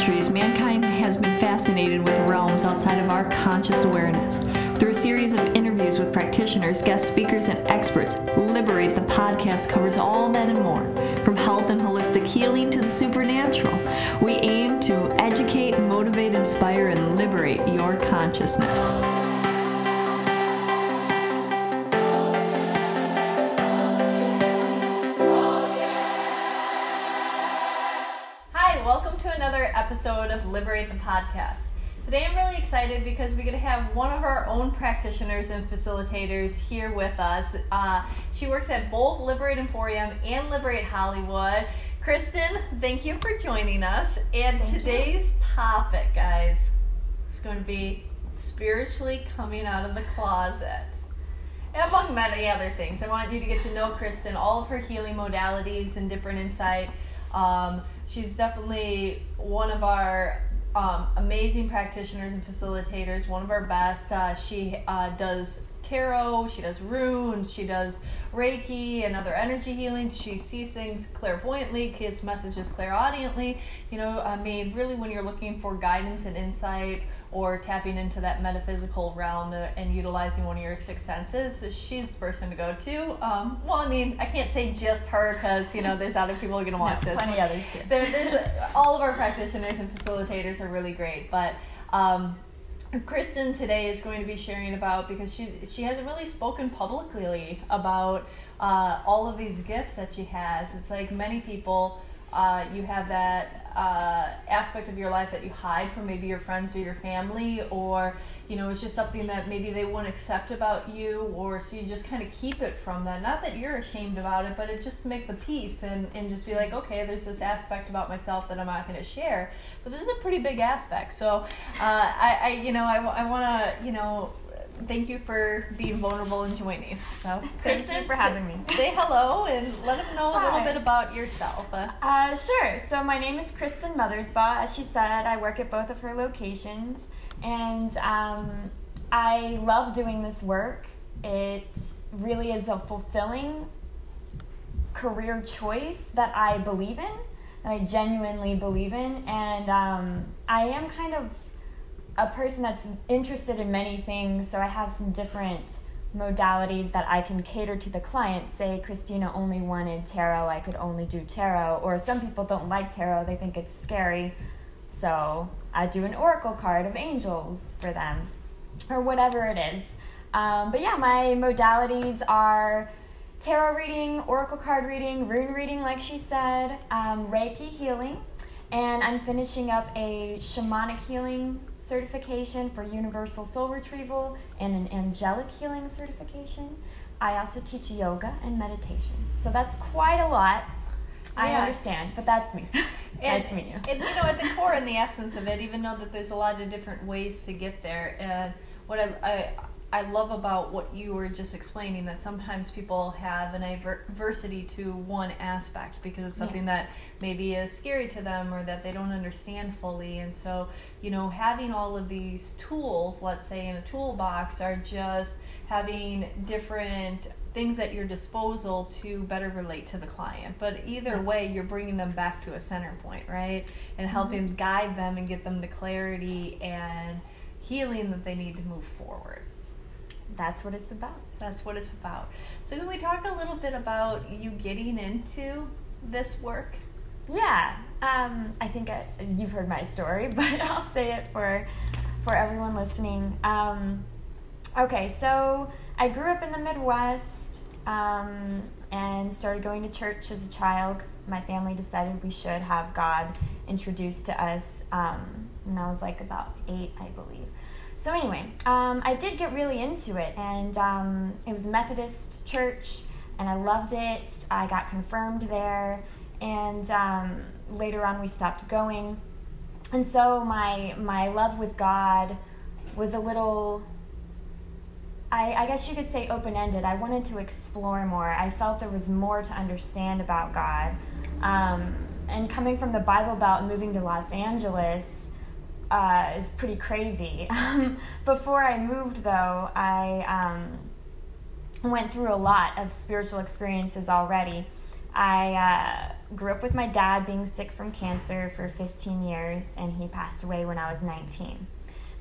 centuries, mankind has been fascinated with realms outside of our conscious awareness. Through a series of interviews with practitioners, guest speakers, and experts, Liberate the Podcast covers all that and more. From health and holistic healing to the supernatural, we aim to educate, motivate, inspire, and liberate your consciousness. Another episode of Liberate the Podcast. Today I'm really excited because we're going to have one of our own practitioners and facilitators here with us. She works at both Liberate Emporium and Liberate Hollywood. Kristin, thank you for joining us. And today's topic, guys, is going to be spiritually coming out of the closet. Among many other things. I want you to get to know Kristin, all of her healing modalities and different insight. She's definitely one of our amazing practitioners and facilitators, one of our best. She does tarot, she does runes, she does Reiki and other energy healing. She sees things clairvoyantly, gives messages clairaudiently. Really when you're looking for guidance and insight or tapping into that metaphysical realm and utilizing one of your sixth senses, she's the person to go to. I can't say just her because, there's other people who are going to watch this. Plenty others too. There's all of our practitioners and facilitators are really great, but Kristin today is going to be sharing about, because she hasn't really spoken publicly about all of these gifts that she has. It's like many people, you have that aspect of your life that you hide from maybe your friends or your family, or it's just something that maybe they won't accept about you, or so you just kind of keep it from them. Not that you're ashamed about it, but it just to make the peace and just be like, okay, there's this aspect about myself that I'm not going to share, but this is a pretty big aspect. So I want to thank you for being vulnerable and joining. So, Kristin, thank you for having me. Say hello and let them know a little bit about yourself. Sure. So my name is Kristin Mothersbaugh. As she said, I work at both of her locations, and I love doing this work. It really is a fulfilling career choice that I believe in, that I genuinely believe in, and I am kind of a person that's interested in many things, so I have some different modalities that I can cater to the client. Say Christina only wanted tarot, I could only do tarot, or some people don't like tarot, they think it's scary, so I do an oracle card of angels for them, or whatever it is. But yeah, my modalities are tarot reading, oracle card reading, rune reading like she said, Reiki healing, and I'm finishing up a shamanic healing certification for universal soul retrieval and an angelic healing certification. I also teach yoga and meditation. So that's quite a lot. I understand, but that's me. Nice to meet you. And at the core and the essence of it, even though that there's a lot of different ways to get there, and what I love about what you were just explaining, that sometimes people have an adversity to one aspect because it's something that maybe is scary to them or that they don't understand fully. And so, having all of these tools, let's say in a toolbox, are just having different things at your disposal to better relate to the client. But either way, you're bringing them back to a center point, right? And helping guide them and get them the clarity and healing that they need to move forward. That's what it's about. That's what it's about. So can we talk a little bit about you getting into this work? Yeah. I think you've heard my story, but I'll say it for everyone listening. Okay, so I grew up in the Midwest and started going to church as a child because my family decided we should have God introduced to us when I was like about 8, I believe. So anyway, I did get really into it, and it was a Methodist church, and I loved it. I got confirmed there, and later on we stopped going. And so my love with God was a little, I guess you could say, open-ended. I wanted to explore more. I felt there was more to understand about God. And coming from the Bible Belt and moving to Los Angeles is pretty crazy. Before I moved, though, I went through a lot of spiritual experiences already. I grew up with my dad being sick from cancer for 15 years, and he passed away when I was 19.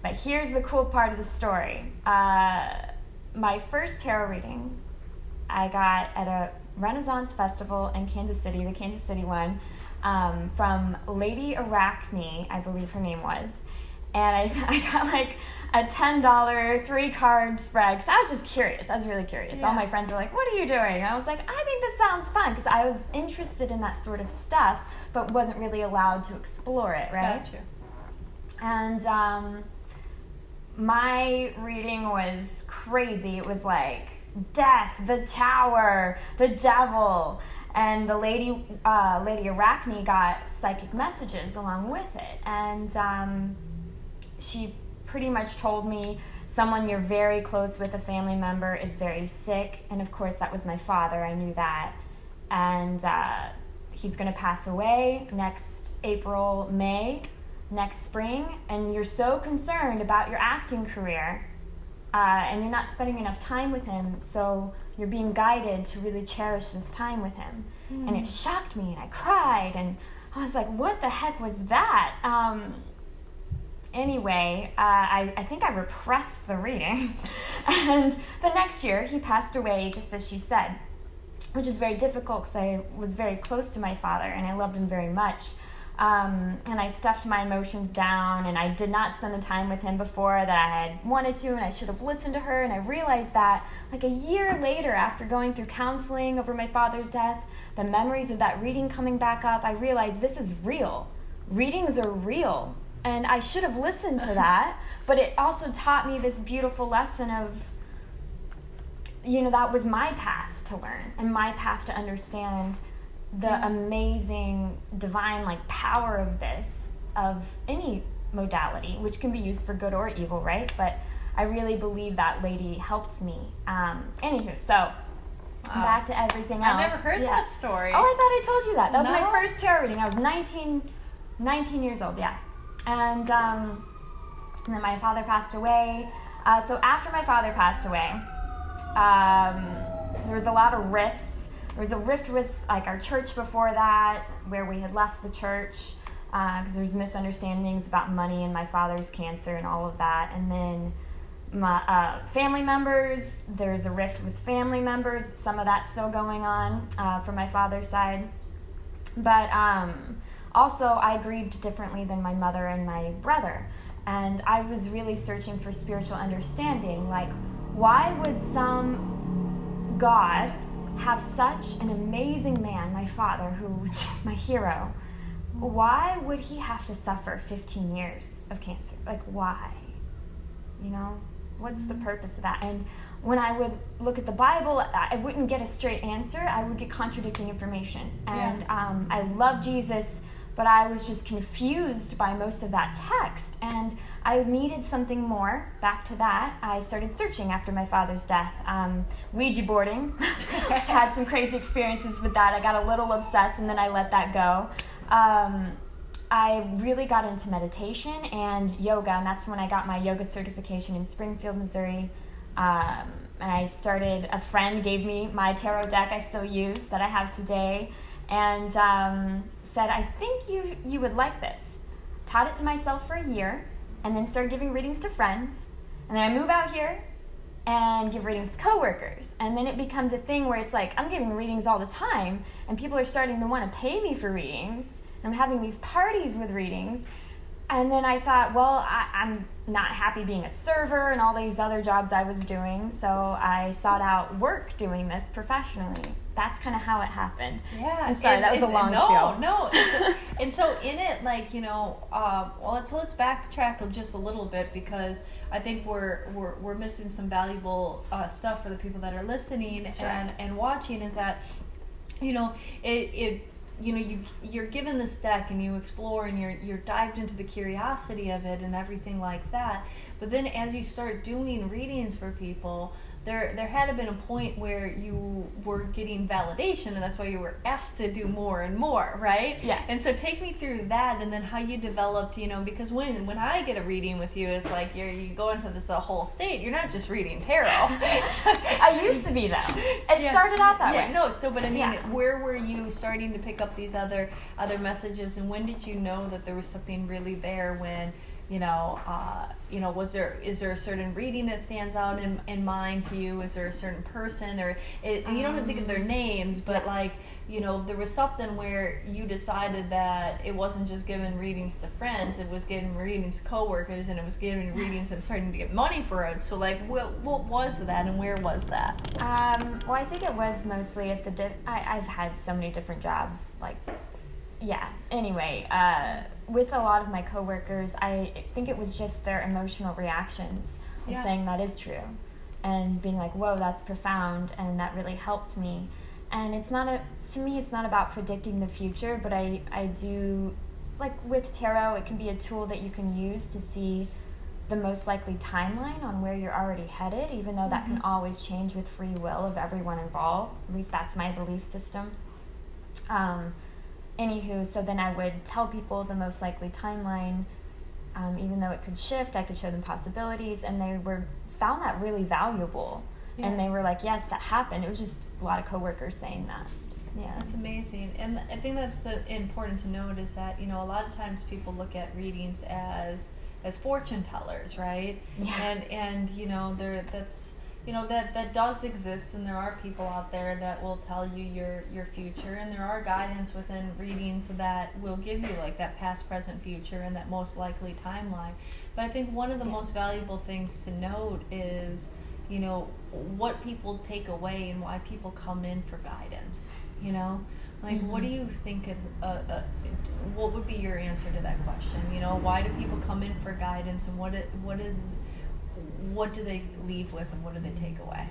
But here's the cool part of the story. My first tarot reading I got at a Renaissance festival in Kansas City, the Kansas City one, from Lady Arachne, I believe her name was. And I got like a $10 3-card spread, because I was just curious. I was really curious. All my friends were like, what are you doing? And I was like, I think this sounds fun, because I was interested in that sort of stuff, but wasn't really allowed to explore it, right? Gotcha. And my reading was crazy. It was like death, the tower, the devil, and the Lady Arachne got psychic messages along with it. And she pretty much told me someone you're very close with, a family member, is very sick. And of course, that was my father. I knew that. And he's going to pass away next April, May, next spring. And you're so concerned about your acting career, and you're not spending enough time with him. So you're being guided to really cherish this time with him. And it shocked me, and I cried. And I was like, what the heck was that? Anyway, I think I repressed the reading. And the next year, he passed away, just as she said, which is very difficult because I was very close to my father and I loved him very much. And I stuffed my emotions down, and I did not spend the time with him before that I had wanted to, and I should have listened to her. And I realized that like a year later, after going through counseling over my father's death, the memories of that reading coming back up, I realized this is real. Readings are real. And I should have listened to that, but it also taught me this beautiful lesson of, that was my path to learn and my path to understand the amazing divine power of this, of any modality, which can be used for good or evil, right? But I really believe that lady helped me. Anywho, so back to everything else. I've never heard that story. Oh, I thought I told you that. That was my first tarot reading. I was 19 years old, yeah. And then my father passed away. So after my father passed away, there was a lot of rifts. There was a rift with our church before that, where we had left the church, because there was misunderstandings about money and my father's cancer and all of that. And then my family members, there's a rift with family members. Some of that's still going on from my father's side. But also, I grieved differently than my mother and my brother. And I was really searching for spiritual understanding. Why would some God have such an amazing man, my father, who was just my hero? Why would he have to suffer 15 years of cancer? Why? What's the purpose of that? And when I would look at the Bible, I wouldn't get a straight answer. I would get contradicting information. And I love Jesus, but I was just confused by most of that text, and I needed something more. Back to that, I started searching after my father's death. Ouija boarding, which had some crazy experiences with that. I got a little obsessed, and then I let that go. I really got into meditation and yoga, and that's when I got my yoga certification in Springfield, Missouri. And I started, a friend gave me my tarot deck I still use, that I have today, and said, I think you would like this. Taught it to myself for a year, and then started giving readings to friends. And then I move out here and give readings to coworkers. And then it becomes a thing where it's I'm giving readings all the time, and people are starting to want to pay me for readings. And I'm having these parties with readings. And then I thought, well, I'm not happy being a server and all these other jobs I was doing, so I sought out work doing this professionally. That's kind of how it happened. Yeah. I'm sorry, that was a long spiel. No. And so in it, let's backtrack just a little bit, because I think we're missing some valuable stuff for the people that are listening. Sure. and watching, is that, you're given this deck and you explore and you're dived into the curiosity of it and everything like that. But then as you start doing readings for people, there had been a point where you were getting validation, and that's why you were asked to do more and more, right? Yeah. And so take me through that, and then how you developed, because when I get a reading with you, it's like you go into this whole state. You're not just reading tarot. I used to be, though. It started out that way. No, so, but I mean, where were you starting to pick up these other messages, and when did you know that there was something really there? When is there a certain reading that stands out in mind to you? Is there a certain person, or you don't have to think of their names, but there was something where you decided that it wasn't just giving readings to friends, it was giving readings to coworkers, and it was giving readings and starting to get money for it. So what was that, and where was that? Well, I think it was mostly at I've had so many different jobs, anyway, with a lot of my coworkers, I think it was just their emotional reactions of saying that is true, and being like, whoa, that's profound, and that really helped me. And to me, it's not about predicting the future, but I do, with tarot, it can be a tool that you can use to see the most likely timeline on where you're already headed, even though that can always change with free will of everyone involved. At least that's my belief system. Anywho, so then I would tell people the most likely timeline, even though it could shift. I could show them possibilities, and they found that really valuable. Yeah. And they were like, yes, that happened. It was just a lot of coworkers saying that. Yeah, that's amazing. And I think that's important to note is that, a lot of times people look at readings as fortune tellers, right? Yeah. And that does exist, and there are people out there that will tell you your future, and there are guidance within readings that will give you that past, present, future, and that most likely timeline. But I think one of the most valuable things to note is what people take away and why people come in for guidance. What do you think what would be your answer to that question? Why do people come in for guidance, and what do they leave with, and what do they take away?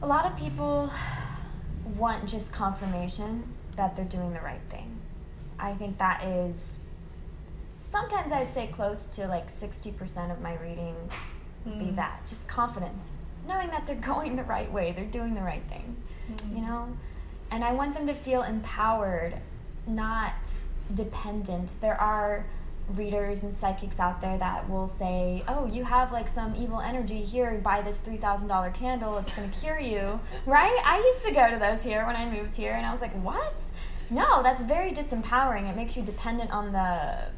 A lot of people want just confirmation that they're doing the right thing. I think that is, sometimes I'd say close to 60% of my readings be that. Just confidence. Knowing that they're going the right way, they're doing the right thing, And I want them to feel empowered, not dependent. There are readers and psychics out there that will say, oh, you have some evil energy here, buy this $3,000 candle, it's going to cure you, right? I used to go to those here when I moved here, and I was like, what? No, that's very disempowering. It makes you dependent on the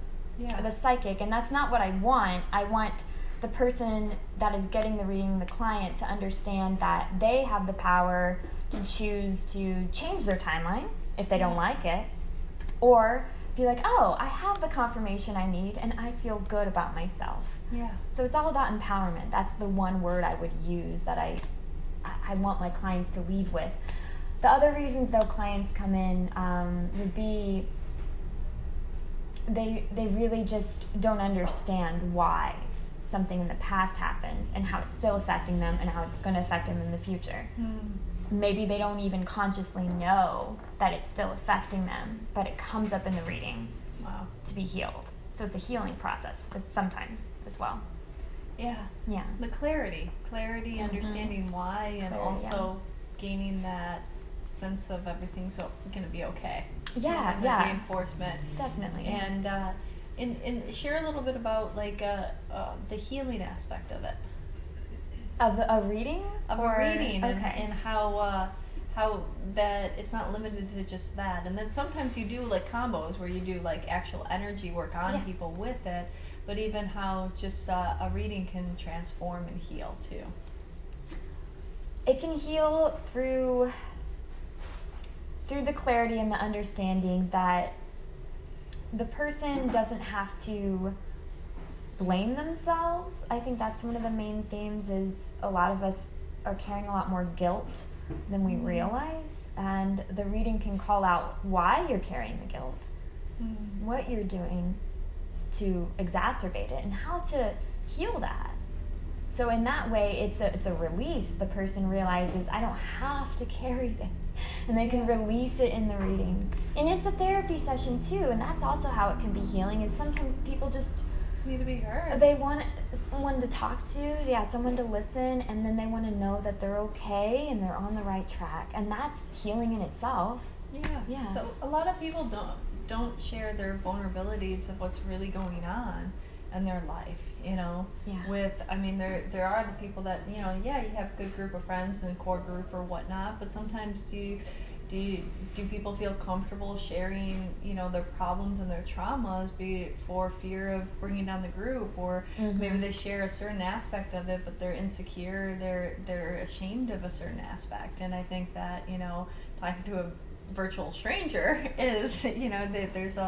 psychic, and that's not what I want. I want the person that is getting the reading, the client, to understand that they have the power to choose to change their timeline if they don't like it, or be like, oh, I have the confirmation I need, and I feel good about myself. Yeah. So it's all about empowerment. That's the one word I would use that I want my clients to leave with. The other reasons, though, clients come in would be they really just don't understand why something in the past happened and how it's still affecting them and how it's going to affect them in the future. Maybe they don't even consciously know that it's still affecting them, but it comes up in the reading to be healed. So it's a healing process sometimes as well. Yeah. The clarity, understanding why, and also gaining that sense of everything's going to be okay. Yeah. Reinforcement. Definitely. And share a little bit about the healing aspect of it. Of a reading? Okay. And how that it's not limited to just that. And then sometimes you do combos where you do actual energy work on people with it, but even how just a reading can transform and heal too. It can heal through the clarity and the understanding that the person doesn't have to blame themselves. I think that's one of the main themes, is a lot of us are carrying a lot more guilt than we realize, and the reading can call out why you're carrying the guilt, what you're doing to exacerbate it, and how to heal that. So in that way, it's a release. The person realizes, I don't have to carry this, and they can release it in the reading. And it's a therapy session too, and that's also how it can be healing, is sometimes people just need to be heard. They want someone to talk to, someone to listen, and then they want to know that they're okay and they're on the right track, and that's healing in itself. Yeah. So a lot of people don't share their vulnerabilities of what's really going on in their life, you know. With, I mean, there are the people that, you know, you have a good group of friends and core group or whatnot, but sometimes do people feel comfortable sharing, you know, their problems and their traumas, be it for fear of bringing down the group, or maybe they share a certain aspect of it, but they're insecure, they're ashamed of a certain aspect. And I think that, you know, talking to a virtual stranger is, you know, it's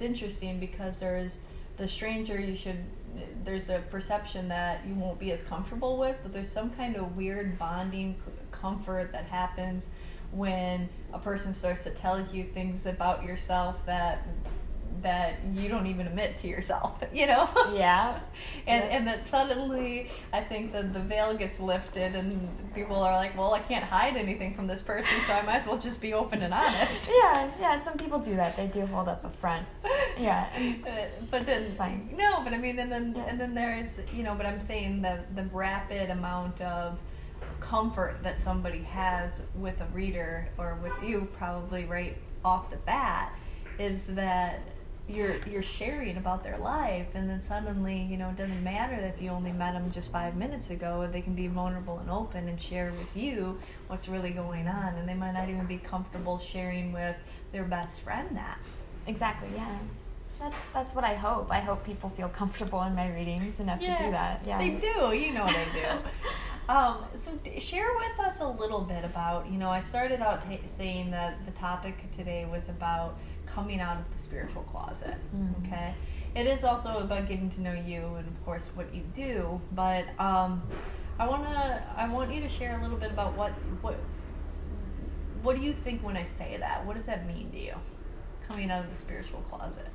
interesting, because there's the stranger there's a perception that you won't be as comfortable with, but there's some kind of weird bonding comfort that happens when a person starts to tell you things about yourself that you don't even admit to yourself, you know? And that suddenly, I think that the veil gets lifted and people are like, well, I can't hide anything from this person, so I might as well just be open and honest. Some people do that. They do hold up a front. But then it's fine. No, but I mean, and then there's, you know, but I'm saying the rapid amount of comfort that somebody has with a reader, or with you probably right off the bat, is that you're sharing about their life, and then suddenly, you know, it doesn't matter if you only met them just 5 minutes ago, they can be vulnerable and open and share with you what's really going on, and they might not even be comfortable sharing with their best friend that. Exactly, That's what I hope. I hope people feel comfortable in my readings enough to do that. They do, you know they do. So share with us a little bit about, you know, I started out saying that the topic today was about coming out of the spiritual closet, okay? It is also about getting to know you and, of course, what you do, but I want you to share a little bit about what do you think when I say that? What does that mean to you, coming out of the spiritual closet?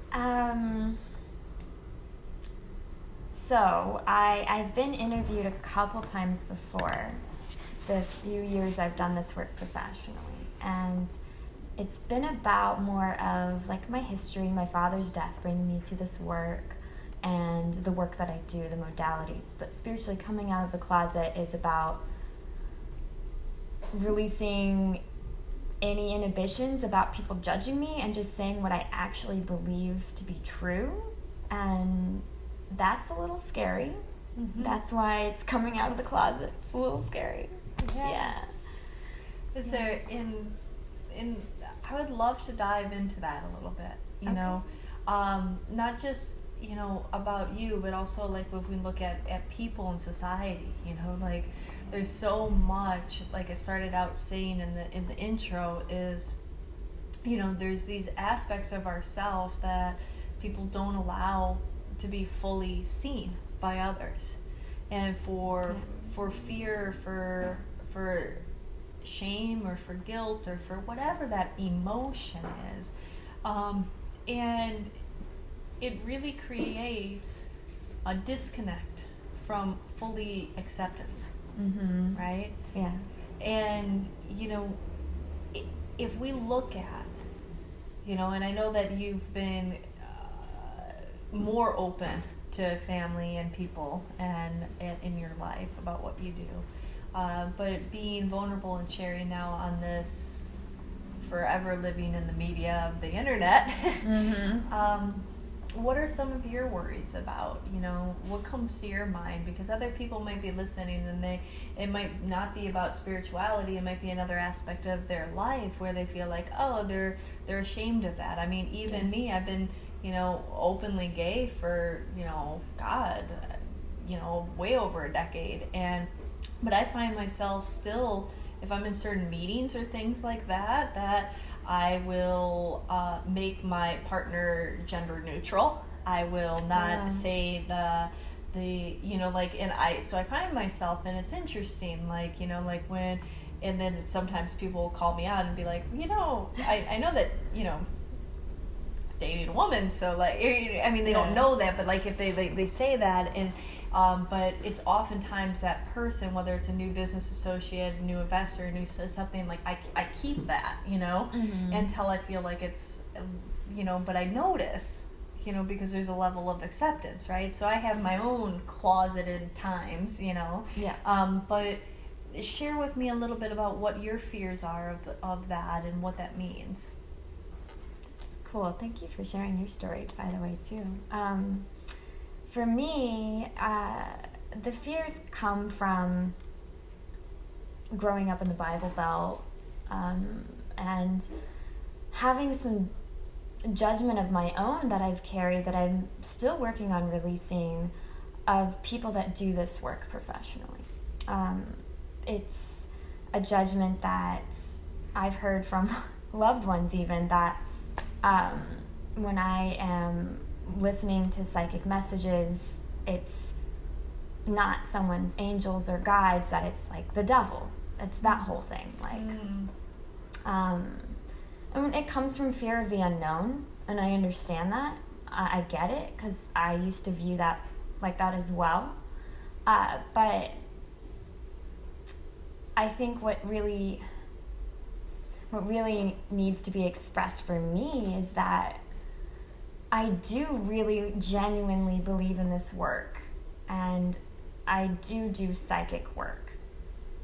So I've been interviewed a couple times before, the few years I've done this work professionally, and it's been about more of like my history, my father's death bringing me to this work, and the work that I do, the modalities. But spiritually coming out of the closet is about releasing any inhibitions about people judging me and just saying what I actually believe to be true. And that's a little scary. That's why it's coming out of the closet. It's a little scary. Is there I would love to dive into that a little bit, you know, not just, you know, about you, but also like when we look at people in society, you know, like there's so much, like I started out saying in the intro, is, you know, there's these aspects of ourselves that people don't allow to be fully seen by others, and for fear, for shame, or for guilt, or for whatever that emotion is, and it really creates a disconnect from fully acceptance, right? And, you know, if we look at, you know, and I know that you've been more open to family and people and in your life about what you do, but being vulnerable and sharing now on this forever living in the media of the internet, what are some of your worries about, you know, what comes to your mind? Because other people might be listening, and it might not be about spirituality, it might be another aspect of their life where they feel like, oh, they're ashamed of that. I mean, even me, I've been, you know, openly gay for, you know, God, you know, way over a decade, but I find myself still, if I'm in certain meetings or things like that, that I will make my partner gender neutral. I will not say the you know, like, so I find myself, and it's interesting, like, you know, like when, and then sometimes people will call me out and be like, you know, I know that, you know, dating a woman, so like, I mean, they don't know that, but like if they say that, and but it's oftentimes that person, whether it's a new business associate, a new investor, a new something, like I keep that, you know, until I feel like it's, you know, but I notice, you know, because there's a level of acceptance, right? So I have my own closeted times, you know. Yeah. But share with me a little bit about what your fears are of that and what that means. Cool. Thank you for sharing your story, by the way, too. For me, the fears come from growing up in the Bible Belt and having some judgment of my own that I've carried, that I'm still working on releasing, of people that do this work professionally. It's a judgment that I've heard from loved ones even, that when I am listening to psychic messages, it's not someone's angels or guides, that it's like the devil. It's that whole thing. Like, I mean, it comes from fear of the unknown, and I understand that. I get it, because I used to view that like that as well. But I think what really needs to be expressed for me is that I do really genuinely believe in this work, and I do psychic work.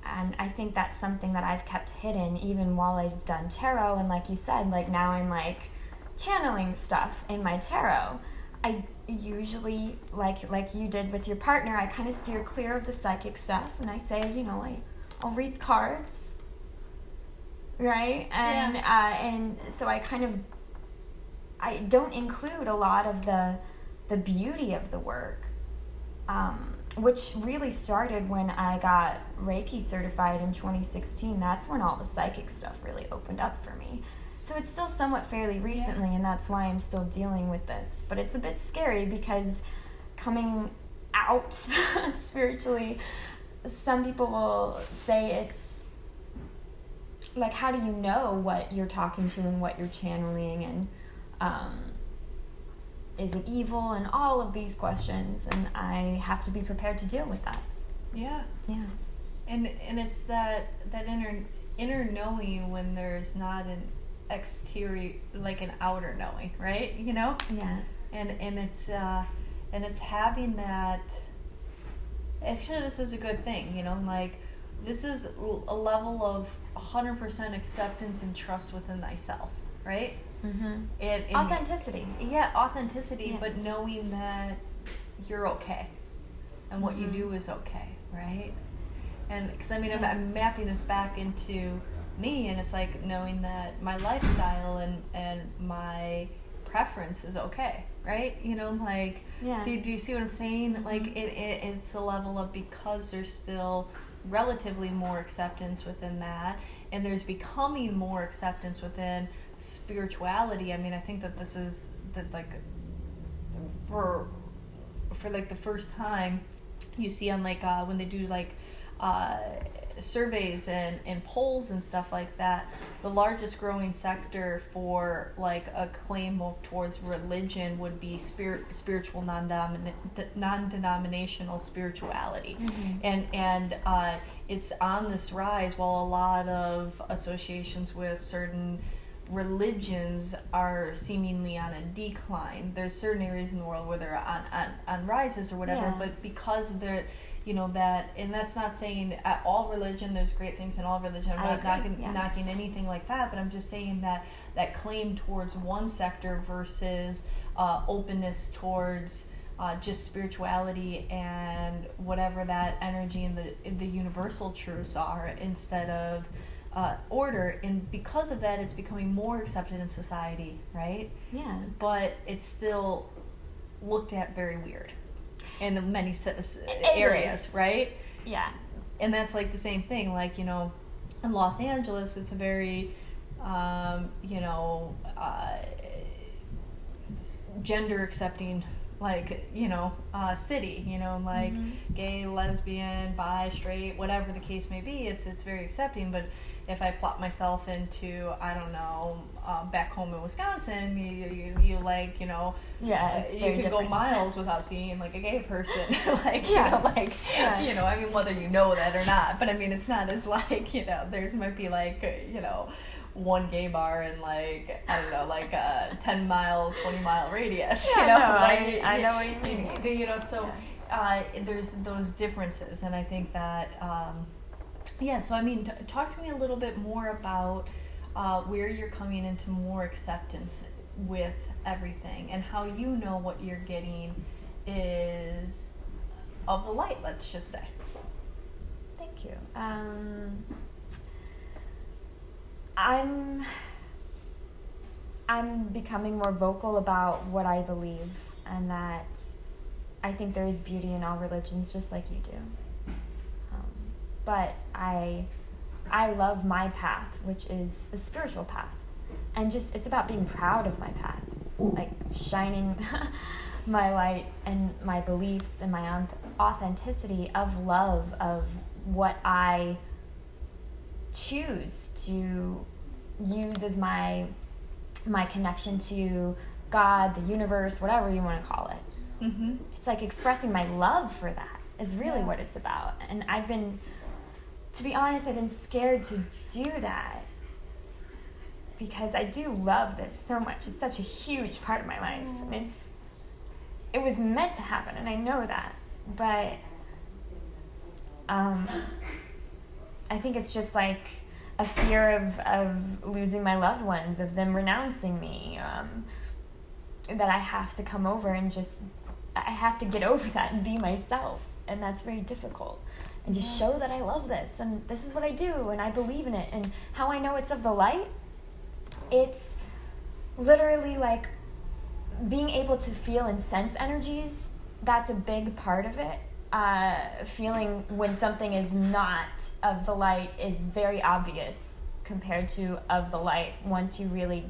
And I think that's something that I've kept hidden even while I've done tarot. And like you said, like now I'm like channeling stuff in my tarot. I usually, like you did with your partner, I kind of steer clear of the psychic stuff, and I say, you know, I'll read cards, right? And and so I don't include a lot of the beauty of the work, which really started when I got Reiki Certified in 2016. That's when all the psychic stuff really opened up for me. So it's still somewhat fairly recently, and that's why I'm still dealing with this. But it's a bit scary, because coming out spiritually, some people will say it's like, how do you know what you're talking to and what you're channeling, and is it evil, and all of these questions, and I have to be prepared to deal with that. Yeah. Yeah. And it's that inner knowing when there's not an exterior, like an outer knowing, right? You know? Yeah. And it's having that. Actually, this is a good thing, you know, like this is a level of 100% acceptance and trust within thyself, right? Mm-hmm. And authenticity. Yeah, authenticity, Yeah. but knowing that you're okay and what you do is okay, right? And because I mean, I'm mapping this back into me, and it's like knowing that my lifestyle and my preference is okay, right? You know, like, do you see what I'm saying? Mm-hmm. Like, it's a level of, because there's still relatively more acceptance within that, and there's becoming more acceptance within spirituality. I mean, I think that this is that, like, for like the first time you see on like when they do like surveys and polls and stuff like that, the largest growing sector for like a claim of towards religion would be spiritual non-denominational spirituality. Mm-hmm. and it's on this rise, while a lot of associations with certain religions are seemingly on a decline. There's certain areas in the world where they're on rises or whatever, but because they're, you know, that, and that's not saying at all religion, there's great things in all religion. I'm not knocking anything like that, but I'm just saying that claim towards one sector versus openness towards just spirituality and whatever that energy and the universal truths are, instead of order. And because of that, it's becoming more accepted in society, right? Yeah. But it's still looked at very weird in many areas, right? Yeah. And that's like the same thing, like, you know, in Los Angeles, it's a very, gender accepting, like, you know, city, you know, like gay, lesbian, bi, straight, whatever the case may be, it's very accepting. But if I plot myself into, I don't know, back home in Wisconsin, you like, you know, you could go miles without seeing like a gay person, like, you know, like, you know, I mean, whether you know that or not, but I mean, it's not as like, you know, there's might be like, you know, one gay bar in like, I don't know, like a 10-mile, 20-mile radius. Yeah, You know, no, like, I know what you mean. You know, so there's those differences, and I think that, so I mean, talk to me a little bit more about where you're coming into more acceptance with everything, and how you know what you're getting is of the light, let's just say. Thank you. I'm becoming more vocal about what I believe, and that I think there is beauty in all religions, just like you do. But I love my path, which is a spiritual path, and just it's about being proud of my path, like shining my light and my beliefs and my authenticity of love, of what I choose to use as my connection to God, the universe, whatever you want to call it. Mm-hmm. It's like expressing my love for that is really what it's about. And to be honest, I've been scared to do that because I do love this so much. It's such a huge part of my life. And it was meant to happen, and I know that. But I think it's just like a fear of losing my loved ones, of them renouncing me, that I have to come over and I have to get over that and be myself. And that's very difficult. And just show that I love this, and this is what I do, and I believe in it. And how I know it's of the light, it's literally like being able to feel and sense energies. That's a big part of it. Feeling when something is not of the light is very obvious compared to of the light once you really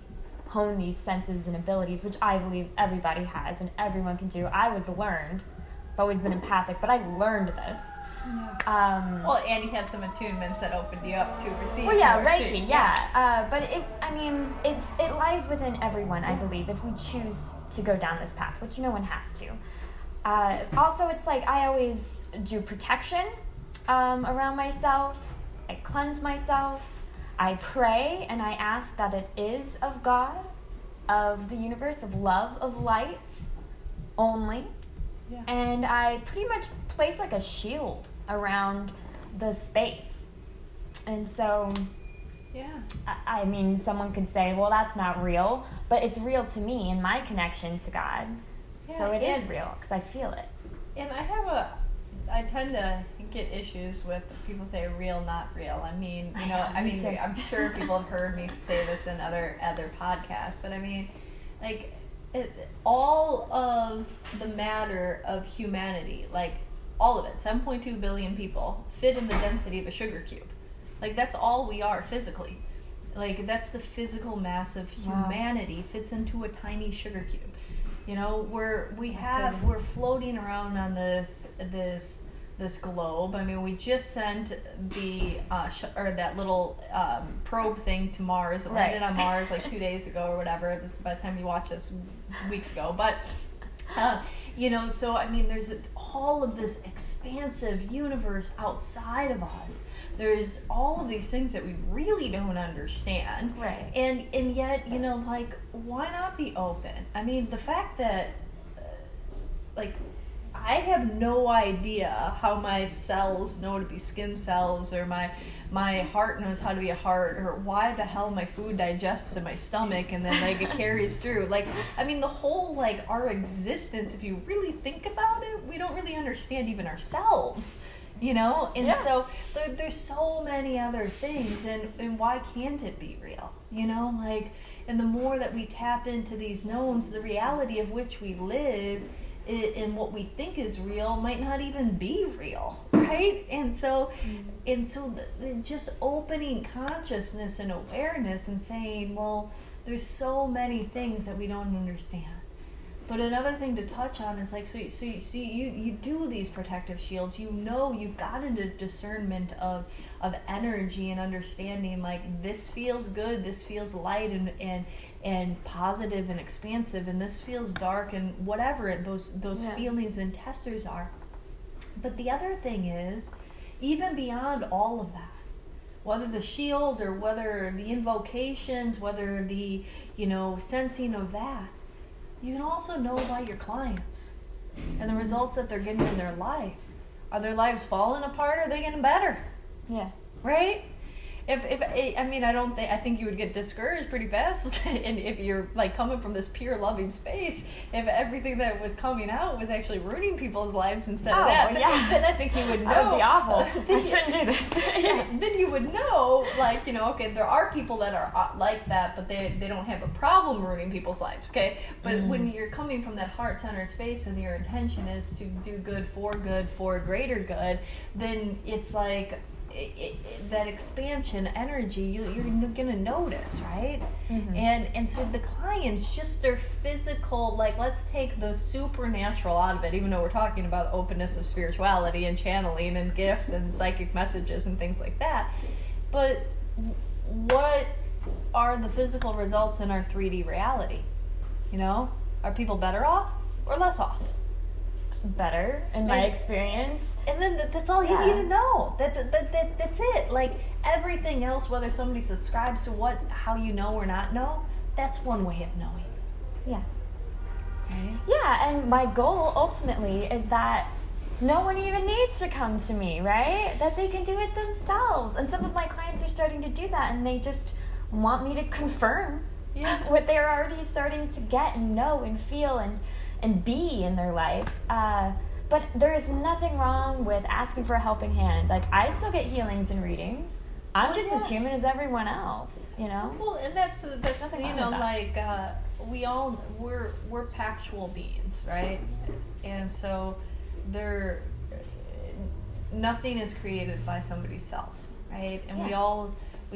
hone these senses and abilities, which I believe everybody has and everyone can do. I was learned. I've always been empathic, but I learned this. Yeah. Well, and you have some attunements that opened you up to receive. Well, yeah, Reiki, too. Yeah. But it lies within everyone, I believe, if we choose to go down this path, which no one has to. Also, it's like I always do protection around myself. I cleanse myself. I pray, and I ask that it is of God, of the universe, of love, of light only. Yeah. And I pretty much place like a shield around the space. And so, I mean, someone could say, well, that's not real, but it's real to me and my connection to God. Yeah, so it is real because I feel it. And I tend to get issues with people say real, not real. I mean, you know, I'm sure people have heard me say this in other podcasts, but I mean, like, all of the matter of humanity, like all of it, 7.2 billion people, fit in the density of a sugar cube. Like, that's all we are physically. Like, that's the physical mass of humanity fits into a tiny sugar cube. You know, we're floating around on this globe. I mean, we just sent the that little probe thing to Mars. It landed on Mars like 2 days ago or whatever. By the time you watch this, weeks ago. But you know, so I mean, there's all of this expansive universe outside of us. There's all of these things that we really don't understand. Right. And yet, you know, like, why not be open? I mean, the fact that, like, I have no idea how my cells know to be skin cells, or my heart knows how to be a heart, or why the hell my food digests in my stomach and then, like, it carries through. Like, I mean, the whole, like, our existence, if you really think about it, we don't really understand even ourselves. You know, and so there's so many other things, and why can't it be real? You know, like, and the more that we tap into these knowns, the reality of which we live, and what we think is real might not even be real, right? And so just opening consciousness and awareness and saying, well, there's so many things that we don't understand. But another thing to touch on is, like, so you do these protective shields. You know, you've got into discernment of energy and understanding, like, this feels good, this feels light and positive and expansive, and this feels dark, and whatever those feelings and testers are. But the other thing is, even beyond all of that, whether the shield or whether the invocations, whether the, sensing of that, you can also know about your clients and the results that they're getting in their life. Are their lives falling apart, or are they getting better? Yeah. Right? I think you would get discouraged pretty fast, and if you're like coming from this pure loving space, if everything that was coming out was actually ruining people's lives instead of that, then I think you would know. That would be awful. I shouldn't do this. Then you would know, okay, there are people that are like that, but they don't have a problem ruining people's lives, okay? But when you're coming from that heart-centered space and your intention is to do good, for greater good, then it's like, that expansion energy, you're gonna notice, right? And so the clients, just their physical, let's take the supernatural out of it, even though we're talking about the openness of spirituality and channeling and gifts and psychic messages and things like that, but what are the physical results in our 3D reality? Are people better off or less off? Better, in my experience. And then that's all you need to know. That's it. Like, everything else, whether somebody subscribes to how you know or not know, that's one way of knowing. Yeah. Okay. Yeah, and my goal ultimately is that no one even needs to come to me, right? That they can do it themselves. And some of my clients are starting to do that, and they just want me to confirm what they're already starting to get and know and feel and be in their life. But there is nothing wrong with asking for a helping hand. Like, I still get healings and readings. I'm just as human as everyone else, Well, and that's we're pactual beings, right? And so nothing is created by somebody's self, right? And we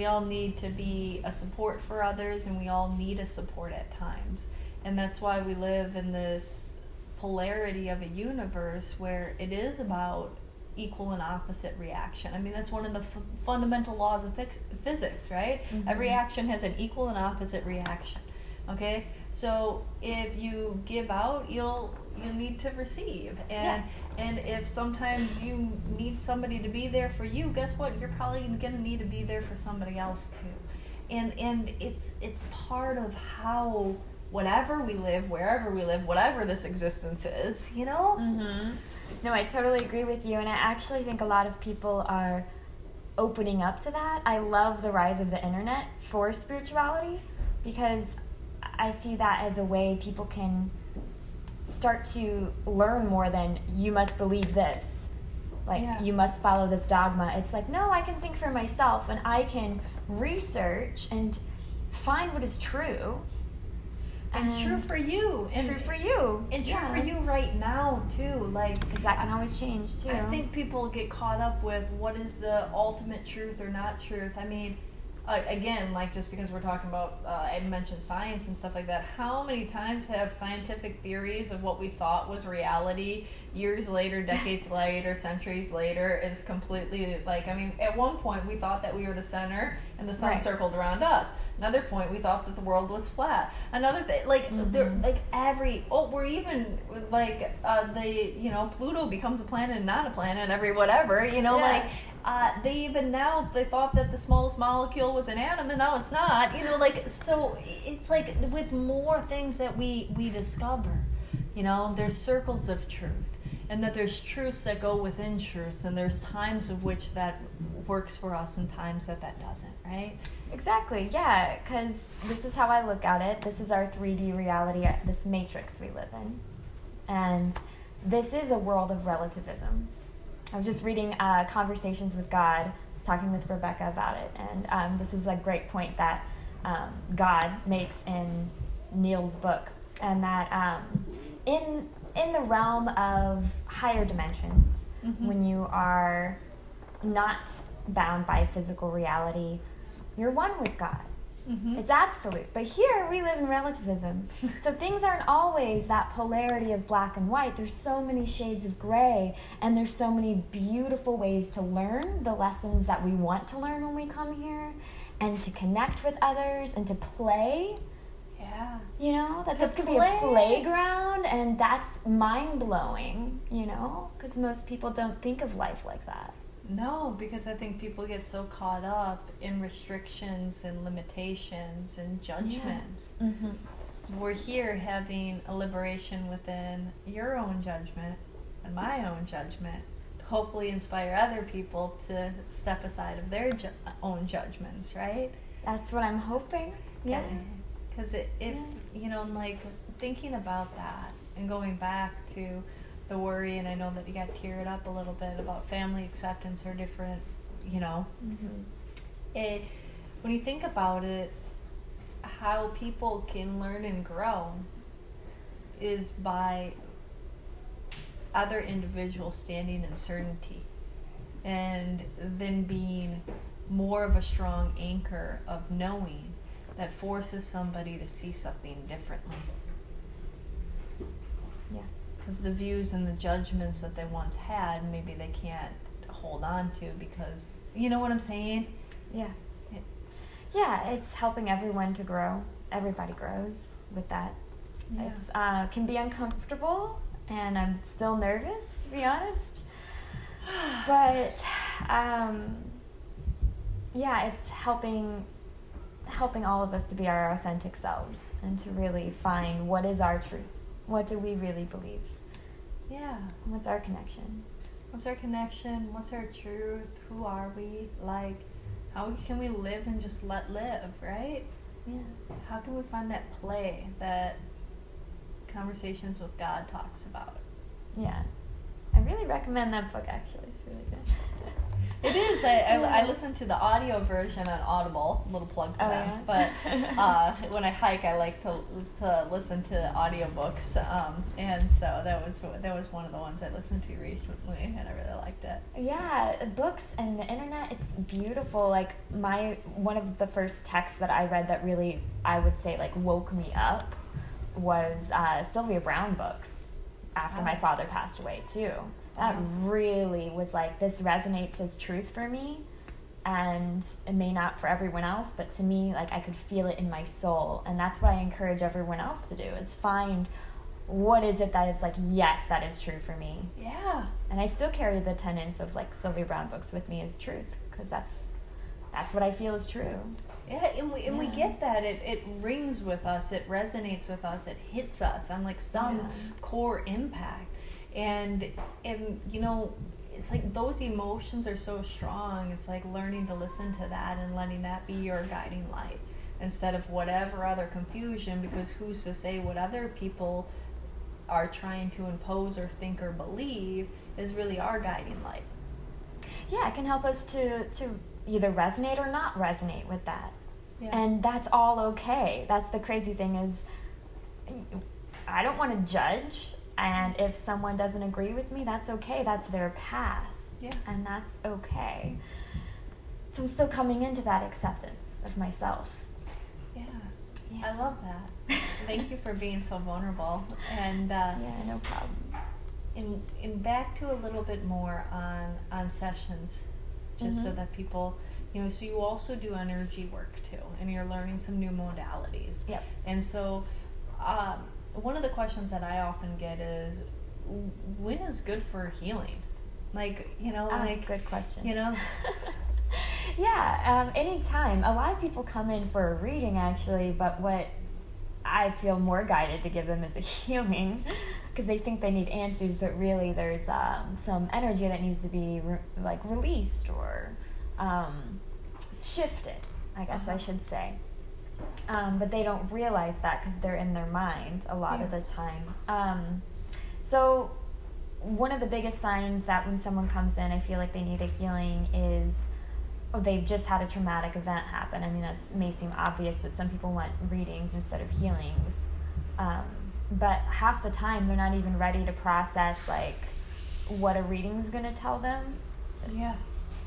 all need to be a support for others, and we all need a support at times. And that's why we live in this polarity of a universe where it is about equal and opposite reaction. I mean, that's one of the fundamental laws of physics, right? Every action has an equal and opposite reaction. Okay? So if you give out, you'll need to receive. And if sometimes you need somebody to be there for you, guess what? You're probably going to need to be there for somebody else too. And it's part of how whenever we live, wherever we live, whatever this existence is, No, I totally agree with you, and I actually think a lot of people are opening up to that. I love the rise of the internet for spirituality, because I see that as a way people can start to learn more than you must believe this. You must follow this dogma. It's like, no, I can think for myself, and I can research and find what is true. And true for you. And true for you. And true for you right now, too. Because that can always change, too. I think people get caught up with what is the ultimate truth or not truth. I mean, again, just because we're talking about, I mentioned science and stuff like that, how many times have scientific theories of what we thought was reality years later, decades later, centuries later is completely, at one point we thought that we were the center and the sun circled around us. Another point, we thought that the world was flat. Another thing, we're even, Pluto becomes a planet and not a planet every whatever, they even now, they thought that the smallest molecule was an atom, and now it's not, so it's with more things that we discover, there's circles of truth, and that there's truths that go within truths, and there's times of which that works for us and times that doesn't, right? Exactly, yeah, because this is how I look at it. This is our 3D reality, this matrix we live in. And this is a world of relativism. I was just reading Conversations with God. I was talking with Rebecca about it. And this is a great point that God makes in Neil's book. And that in the realm of higher dimensions, when you are not bound by physical reality, you're one with God. It's absolute. But here we live in relativism. So things aren't always that polarity of black and white. There's so many shades of gray, and there's so many beautiful ways to learn the lessons that we want to learn when we come here, and to connect with others, and to play. Yeah. That this could be a playground, and that's mind-blowing, because most people don't think of life like that. No, because I think people get so caught up in restrictions and limitations and judgments. Yeah. Mm-hmm. We're here having a liberation within your own judgment and my own judgment to hopefully inspire other people to step aside of their own judgments, right? That's what I'm hoping. Yeah. Because like thinking about that and going back to the worry, and I know that you got teared up a little bit about family acceptance or different, Mm-hmm. When you think about it, how people can learn and grow is by other individuals standing in certainty and then being more of a strong anchor of knowing that forces somebody to see something differently. Yeah. Because the views and the judgments that they once had, maybe they can't hold on to because, you know what I'm saying? Yeah. Yeah, it's helping everyone to grow. Everybody grows with that. Yeah. It's can be uncomfortable, and I'm still nervous, to be honest. But it's helping all of us to be our authentic selves and to really find what is our truth. What do we really believe? Yeah. What's our connection? What's our connection? What's our truth? Who are we? Like, how can we live and just let live, right? Yeah. How can we find that play that Conversations with God talks about? Yeah. I really recommend that book, actually. It's really good. It is. I listen to the audio version on Audible. Little plug for them. Yeah? But when I hike, I like to listen to audiobooks. And so that was one of the ones I listened to recently, and I really liked it. Yeah, books and the internet, it's beautiful. Like one of the first texts that I read that really, I would say, like woke me up was Sylvia Browne books after my father passed away too. That really was like, this resonates as truth for me, and it may not for everyone else, but to me, like, I could feel it in my soul. And that's what I encourage everyone else to do, is find what is it that is like, yes, that is true for me. Yeah. And I still carry the tenets of like Sylvia Browne books with me as truth, because that's what I feel is true. Yeah, and we get that. It rings with us, it resonates with us, it hits us on like some core impact. And it's like those emotions are so strong. It's like learning to listen to that and letting that be your guiding light instead of whatever other confusion, because who's to say what other people are trying to impose or think or believe is really our guiding light. Yeah, it can help us to either resonate or not resonate with that. Yeah. And that's all okay. That's the crazy thing, is I don't want to judge. And if someone doesn't agree with me, that's okay. That's their path. Yeah. And that's okay. So I'm still coming into that acceptance of myself. Yeah. I love that. Thank you for being so vulnerable. And yeah, no problem. And back to a little bit more on sessions, just so that people, so you also do energy work too, and you're learning some new modalities. Yep. And so, one of the questions that I often get is, when is good for healing? Like, good question. Yeah, anytime. A lot of people come in for a reading, actually, but what I feel more guided to give them is a healing, because they think they need answers, but really there's some energy that needs to be released or shifted, I guess I should say. But they don't realize that because they're in their mind a lot of the time. So one of the biggest signs that when someone comes in, I feel like they need a healing is, they've just had a traumatic event happen. I mean, that may seem obvious, but some people want readings instead of healings. But half the time, they're not even ready to process, like, what a reading's going to tell them. Yeah.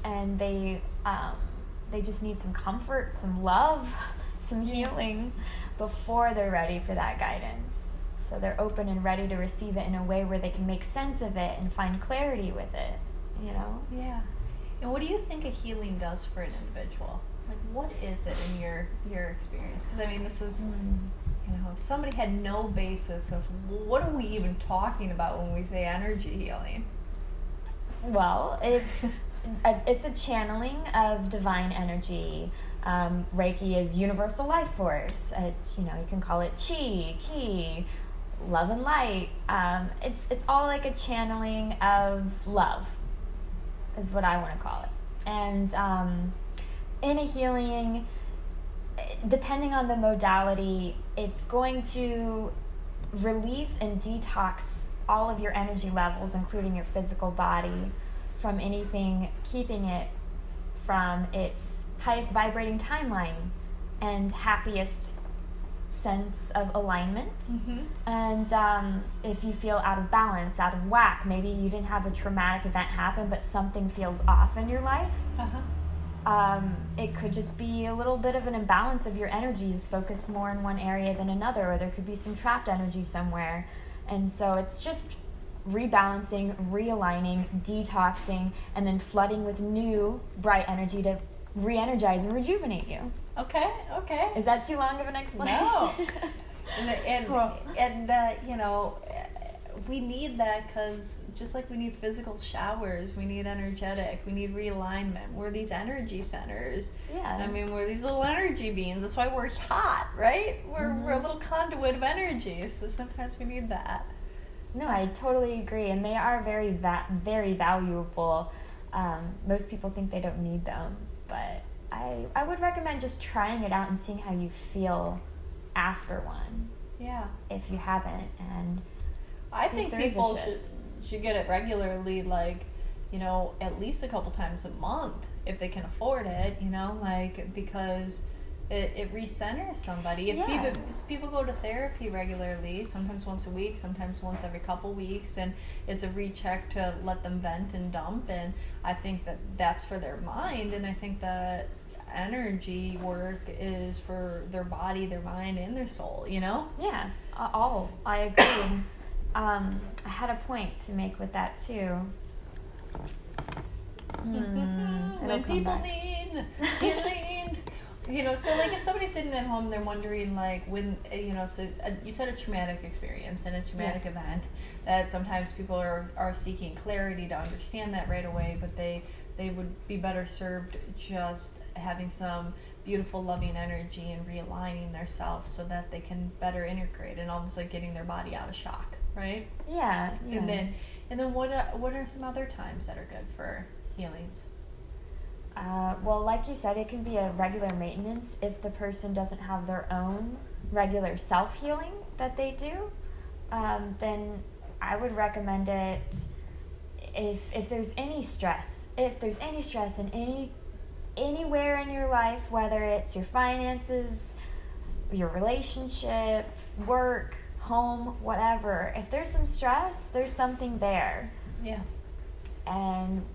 And they just need some comfort, some love, some healing before they're ready for that guidance. So they're open and ready to receive it in a way where they can make sense of it and find clarity with it, Yeah. And what do you think a healing does for an individual? Like, what is it in your experience? Because, I mean, this is, if somebody had no basis of what are we even talking about when we say energy healing? Well, it's it's a channeling of divine energy. Reiki is universal life force. It's, you can call it chi, ki, love and light. It's all like a channeling of love, is what I want to call it. And in a healing, depending on the modality, it's going to release and detox all of your energy levels, including your physical body, from anything keeping it from its highest vibrating timeline and happiest sense of alignment. Mm-hmm. And if you feel out of balance, out of whack, maybe you didn't have a traumatic event happen, but something feels off in your life. It could just be a little bit of an imbalance of your energies, focused more in one area than another, or there could be some trapped energy somewhere. And so it's just rebalancing, realigning, detoxing, and then flooding with new bright energy to re-energize and rejuvenate you. Okay. Is that too long of an explanation? No. and Cool. We need that, because just like we need physical showers, we need energetic, we need realignment. We're these energy centers. Yeah. I mean, we're these little energy beings. That's why we're hot, right? We're a little conduit of energy, so sometimes we need that. No, I totally agree, and they are very, very valuable. Most people think they don't need them, but I would recommend just trying it out and seeing how you feel after one. Yeah. If you haven't, and I think people should get it regularly, like, at least a couple times a month if they can afford it, because it recenters somebody. If people go to therapy regularly, sometimes once a week, sometimes once every couple weeks, and it's a recheck to let them vent and dump, and I think that's for their mind, and I think that energy work is for their body, their mind, and their soul, Yeah, I agree. I had a point to make with that too. When people need healings. So like if somebody's sitting at home, they're wondering like when, so you said a traumatic experience and a traumatic event, that sometimes people are seeking clarity to understand that right away, but they would be better served just having some beautiful loving energy and realigning their self so that they can better integrate and almost like getting their body out of shock, right? Yeah. And then what are some other times that are good for healings? Well, like you said, it can be a regular maintenance if the person doesn't have their own regular self-healing that they do. Then I would recommend it if there's any stress. If there's any stress in anywhere in your life, whether it's your finances, your relationship, work, home, whatever. If there's some stress, there's something there. Yeah. And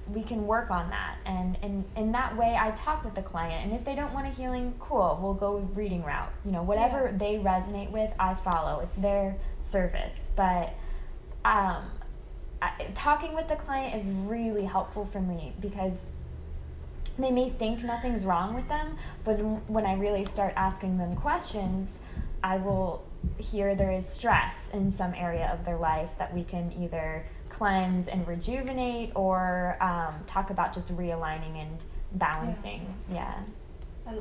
we can work on that, and in that way I talk with the client, and if they don't want a healing, cool, we'll go reading route, whatever they resonate with, I follow. It's their service. But talking with the client is really helpful for me, because they may think nothing's wrong with them, but when I really start asking them questions, I will hear there is stress in some area of their life that we can either cleanse and rejuvenate, or talk about just realigning and balancing. I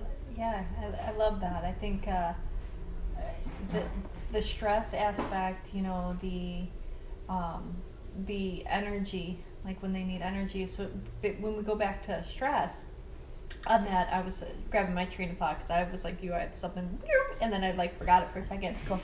love that. I think the stress aspect, the energy, like when they need energy. So when we go back to stress, on that, I was grabbing my train of thought because I was like, you had something, and then I forgot it for a second. Cool.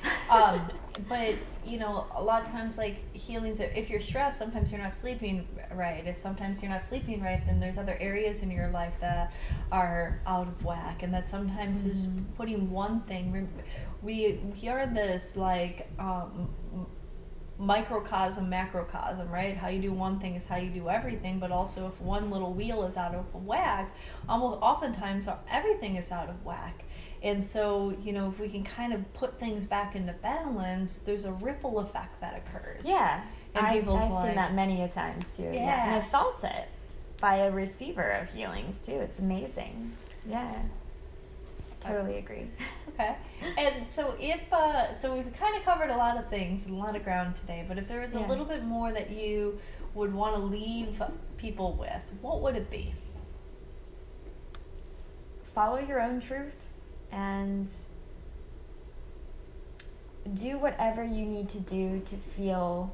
But a lot of times, like healings, if you're stressed, sometimes you're not sleeping right. If sometimes you're not sleeping right, then there's other areas in your life that are out of whack, and that sometimes is putting one thing. We are this microcosm, macrocosm, right? How you do one thing is how you do everything, but also if one little wheel is out of whack, oftentimes everything is out of whack. And so, if we can kind of put things back into balance, there's a ripple effect that occurs. Yeah. In people's I've lives. seen that many a times too. Yeah. And I've felt it by a receiver of healings too. It's amazing. Yeah. Totally agree. Okay. And so so we've kind of covered a lot of things and a lot of ground today, but if there was a little bit more that you would want to leave people with, what would it be? Follow your own truth and do whatever you need to do to feel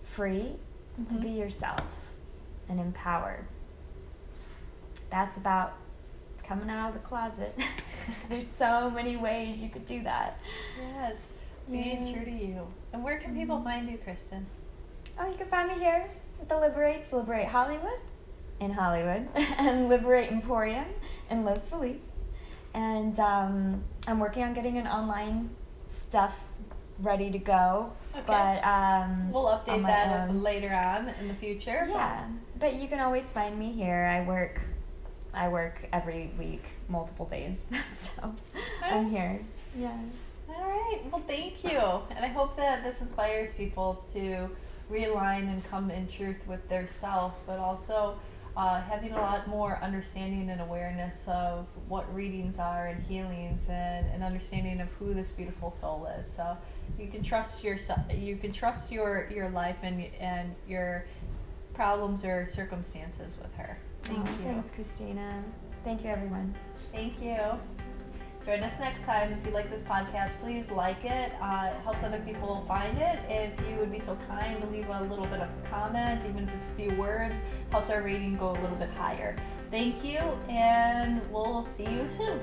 free, to be yourself and empowered. That's about coming out of the closet. There's so many ways you could do that. Yes, being true to you. And where can people find you, Kristin? Oh, you can find me here with the Liberate Hollywood in Hollywood and Liberate Emporium in Los Feliz. And I'm working on getting an online stuff ready to go. Okay. But we'll update that later on in the future. Yeah, but you can always find me here. I work every week, multiple days, so I'm here. Yeah. All right. Well, thank you, and I hope that this inspires people to realign and come in truth with their self, but also having a lot more understanding and awareness of what readings are and healings, and an understanding of who this beautiful soul is. So you can trust yourself. You can trust your life and your problems or circumstances with her. Thank you. Thanks, Christina. Thank you, everyone. Thank you. Join us next time. If you like this podcast, please like it. It helps other people find it. If you would be so kind to leave a little bit of a comment, even if it's a few words, helps our rating go a little bit higher. Thank you, and we'll see you soon.